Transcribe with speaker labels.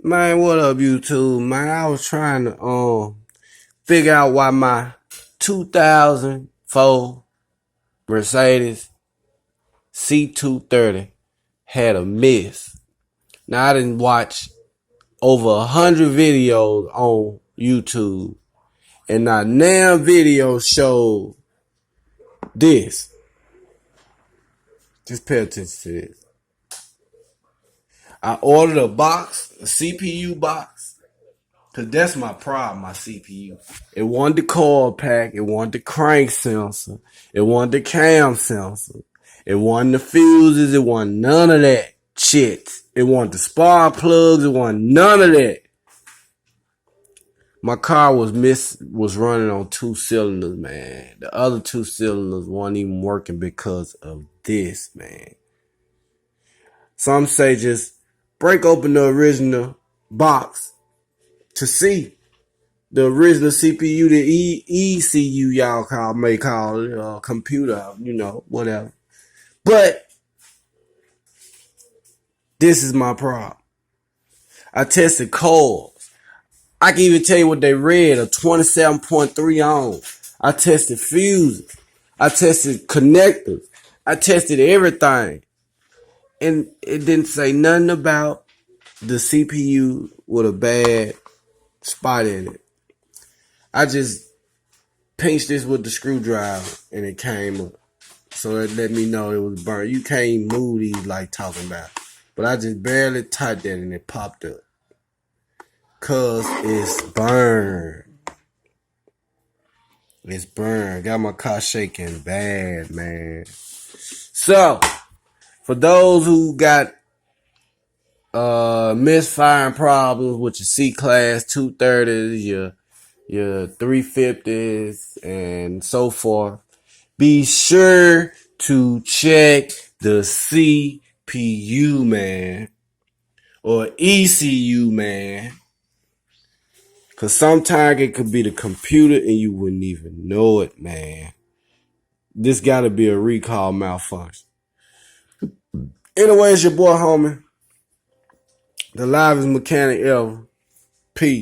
Speaker 1: Man, what up, YouTube? Man, I was trying to figure out why my 2004 Mercedes C230 had a miss. Now I didn't watch over 100 videos on YouTube, and not now video showed this. Just pay attention to this. I ordered a box, a CPU box. Cause that's my problem, my CPU. It wanted the coil pack, it wanted the crank sensor, it wanted the cam sensor, it wanted the fuses, it wanted none of that shit. It wanted the spark plugs, it wanted none of that. My car was running on 2 cylinders, man. The other 2 cylinders weren't even working because of this, man. Some say just break open the original box to see the original CPU, the ECU y'all may call it, computer, whatever. But this is my problem. I tested coils. I can even tell you what they read, a 27.3 ohm. I tested fuses. I tested connectors. I tested everything. And it didn't say nothing about the CPU with a bad spot in it. I just pinched this with the screwdriver and it came up. So it let me know it was burnt. You can't move these like talking about. But I just barely touched that and it popped up. Cause it's burned. It's burned. Got my car shaking bad, man. So, for those who got misfiring problems with your C-Class 230s, your 350s, and so forth, be sure to check the CPU, man, or ECU, man, because sometimes it could be the computer and you wouldn't even know it, man. This got to be a recall malfunction. Anyway, it's your boy, homie, the livest mechanic ever, P.